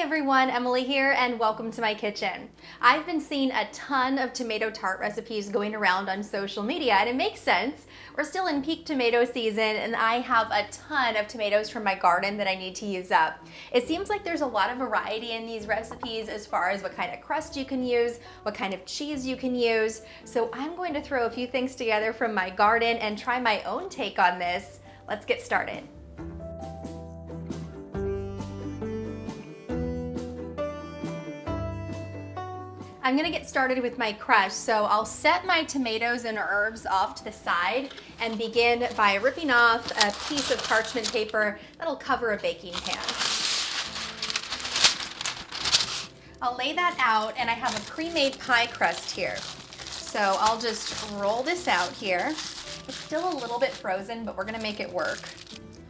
Hey everyone, Emily here and welcome to my kitchen. I've been seeing a ton of tomato tart recipes going around on social media and it makes sense. We're still in peak tomato season and I have a ton of tomatoes from my garden that I need to use up. It seems like there's a lot of variety in these recipes as far as what kind of crust you can use, what kind of cheese you can use. So I'm going to throw a few things together from my garden and try my own take on this. Let's get started. I'm gonna get started with my crust, so I'll set my tomatoes and herbs off to the side and begin by ripping off a piece of parchment paper that'll cover a baking pan. I'll lay that out and I have a pre-made pie crust here. So I'll just roll this out here. It's still a little bit frozen, but we're gonna make it work.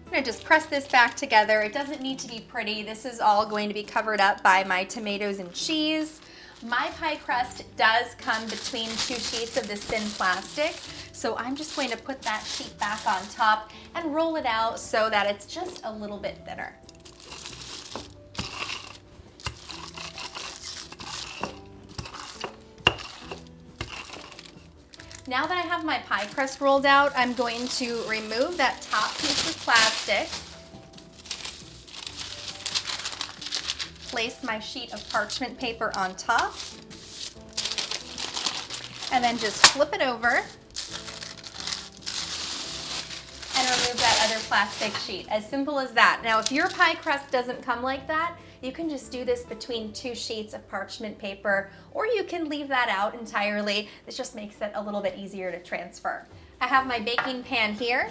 I'm gonna just press this back together. It doesn't need to be pretty. This is all going to be covered up by my tomatoes and cheese. My pie crust does come between two sheets of this thin plastic, so I'm just going to put that sheet back on top and roll it out so that it's just a little bit thinner. Now that I have my pie crust rolled out, I'm going to remove that top piece of plastic, place my sheet of parchment paper on top, and then just flip it over and remove that other plastic sheet. As simple as that. Now, if your pie crust doesn't come like that, you can just do this between two sheets of parchment paper, or you can leave that out entirely. This just makes it a little bit easier to transfer. I have my baking pan here.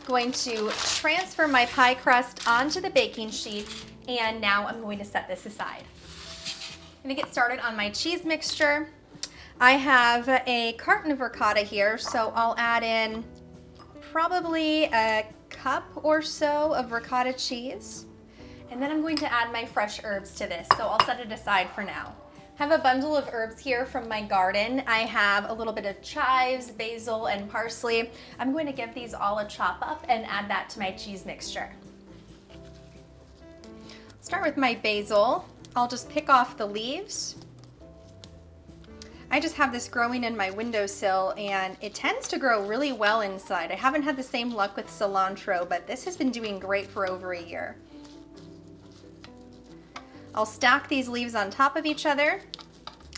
Going to transfer my pie crust onto the baking sheet, and now I'm going to set this aside. I'm gonna get started on my cheese mixture. I have a carton of ricotta here, so I'll add in probably a cup or so of ricotta cheese. And then I'm going to add my fresh herbs to this, so I'll set it aside for now. I have a bundle of herbs here from my garden. I have a little bit of chives, basil, and parsley. I'm going to give these all a chop up and add that to my cheese mixture. Start with my basil. I'll just pick off the leaves. I just have this growing in my windowsill and it tends to grow really well inside. I haven't had the same luck with cilantro, but this has been doing great for over a year. I'll stack these leaves on top of each other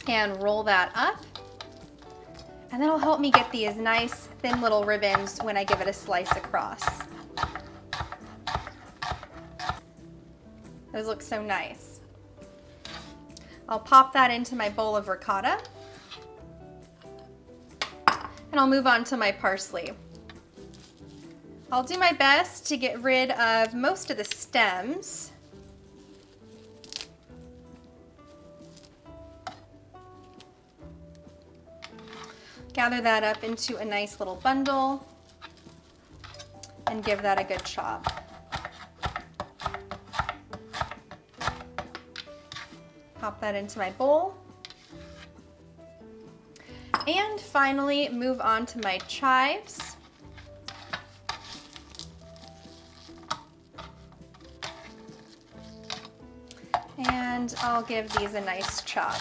and roll that up. And that'll help me get these nice thin little ribbons when I give it a slice across. Those look so nice. I'll pop that into my bowl of ricotta. And I'll move on to my parsley. I'll do my best to get rid of most of the stems. Gather that up into a nice little bundle and give that a good chop. Pop that into my bowl. And finally, move on to my chives. And I'll give these a nice chop.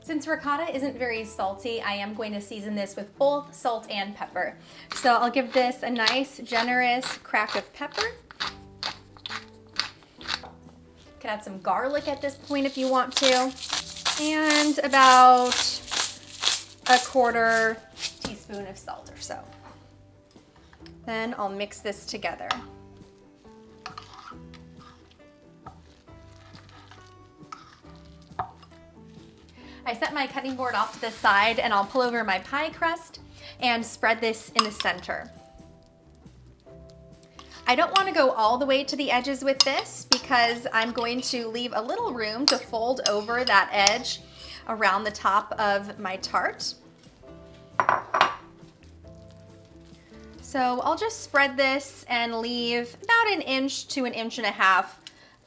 Since ricotta isn't very salty, I am going to season this with both salt and pepper. So I'll give this a nice, generous crack of pepper. You can add some garlic at this point if you want to. And about a 1/4 teaspoon of salt or so. Then I'll mix this together. I set my cutting board off to the side and I'll pull over my pie crust and spread this in the center. I don't want to go all the way to the edges with this because I'm going to leave a little room to fold over that edge around the top of my tart. So I'll just spread this and leave about 1 inch to 1.5 inches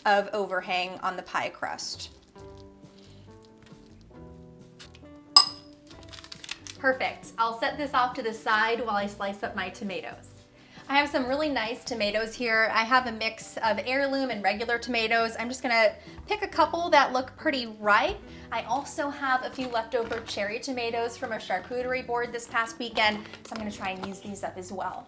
of overhang on the pie crust. Perfect. I'll set this off to the side while I slice up my tomatoes. I have some really nice tomatoes here. I have a mix of heirloom and regular tomatoes. I'm just gonna pick a couple that look pretty ripe. I also have a few leftover cherry tomatoes from a charcuterie board this past weekend, so I'm gonna try and use these up as well.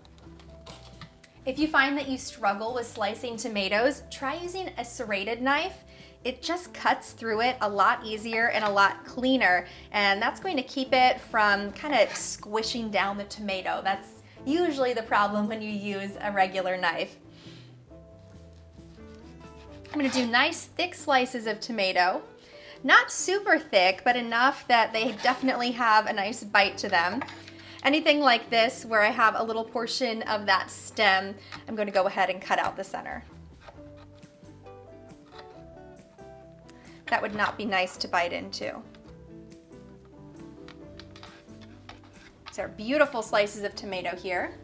If you find that you struggle with slicing tomatoes, try using a serrated knife. It just cuts through it a lot easier and a lot cleaner, and that's going to keep it from kind of squishing down the tomato. That's usually the problem when you use a regular knife. I'm gonna do nice thick slices of tomato. Not super thick, but enough that they definitely have a nice bite to them. Anything like this where I have a little portion of that stem, I'm gonna go ahead and cut out the center. That would not be nice to bite into. These are beautiful slices of tomato here.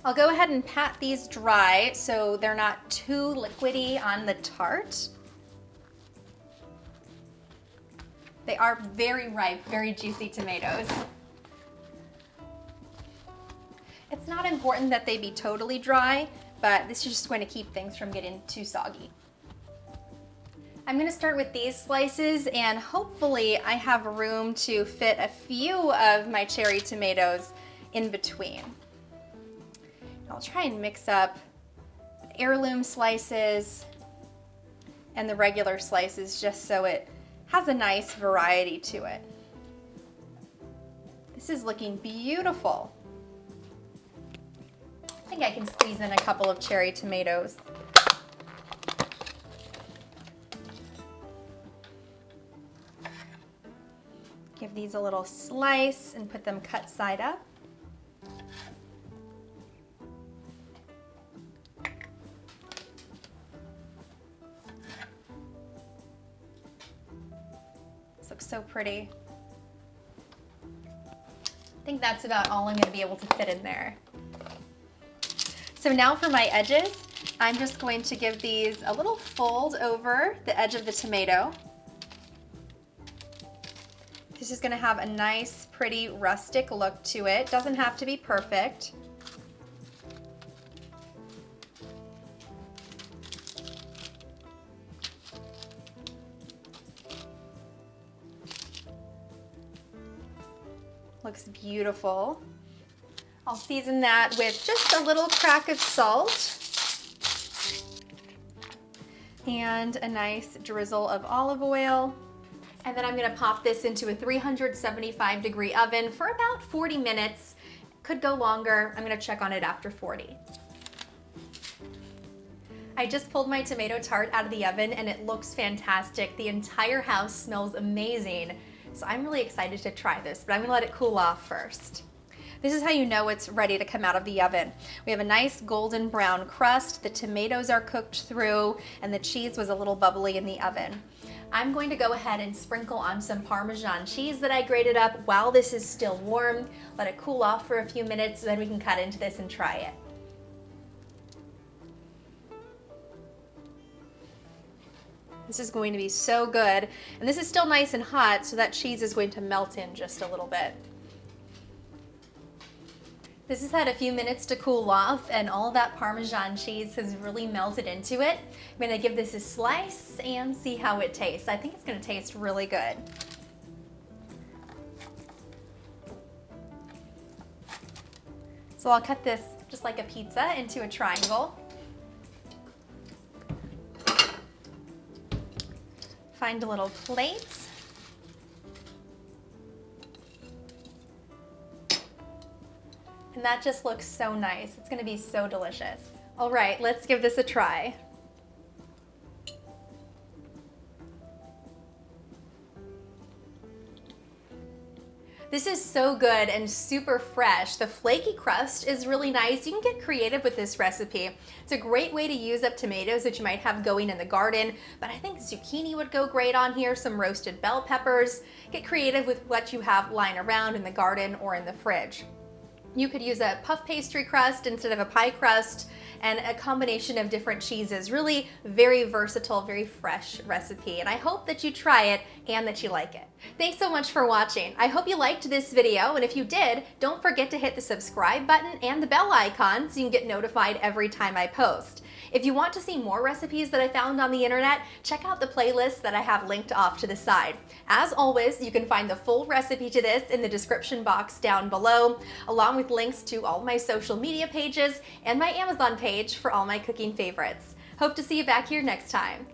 I'll go ahead and pat these dry so they're not too liquidy on the tart. They are very ripe, very juicy tomatoes. It's not important that they be totally dry, but this is just going to keep things from getting too soggy. I'm gonna start with these slices, and hopefully I have room to fit a few of my cherry tomatoes in between. I'll try and mix up the heirloom slices and the regular slices just so it has a nice variety to it. This is looking beautiful. I think I can squeeze in a couple of cherry tomatoes. Give these a little slice and put them cut side up. This looks so pretty. I think that's about all I'm going to be able to fit in there. So now for my edges, I'm just going to give these a little fold over the edge of the tomato. This is going to have a nice, pretty, rustic look to it. Doesn't have to be perfect. Looks beautiful. I'll season that with just a little crack of salt and a nice drizzle of olive oil. And then I'm gonna pop this into a 375-degree oven for about 40 minutes. Could go longer. I'm gonna check on it after 40. I just pulled my tomato tart out of the oven and it looks fantastic. The entire house smells amazing. So I'm really excited to try this, but I'm gonna let it cool off first. This is how you know it's ready to come out of the oven. We have a nice golden brown crust, the tomatoes are cooked through, and the cheese was a little bubbly in the oven. I'm going to go ahead and sprinkle on some Parmesan cheese that I grated up while this is still warm. Let it cool off for a few minutes, then we can cut into this and try it. This is going to be so good. And this is still nice and hot, so that cheese is going to melt in just a little bit. This has had a few minutes to cool off, and all of that Parmesan cheese has really melted into it. I'm gonna give this a slice and see how it tastes. I think it's gonna taste really good. So I'll cut this just like a pizza into a triangle. Find a little plate. And that just looks so nice. It's gonna be so delicious. All right, let's give this a try. This is so good and super fresh. The flaky crust is really nice. You can get creative with this recipe. It's a great way to use up tomatoes that you might have going in the garden, but I think zucchini would go great on here, some roasted bell peppers. Get creative with what you have lying around in the garden or in the fridge. You could use a puff pastry crust instead of a pie crust, and a combination of different cheeses. Really very versatile, very fresh recipe, and I hope that you try it and that you like it. Thanks so much for watching. I hope you liked this video, and if you did, don't forget to hit the subscribe button and the bell icon so you can get notified every time I post. If you want to see more recipes that I found on the internet, check out the playlist that I have linked off to the side. As always, you can find the full recipe to this in the description box down below, along with links to all my social media pages and my Amazon page for all my cooking favorites. Hope to see you back here next time.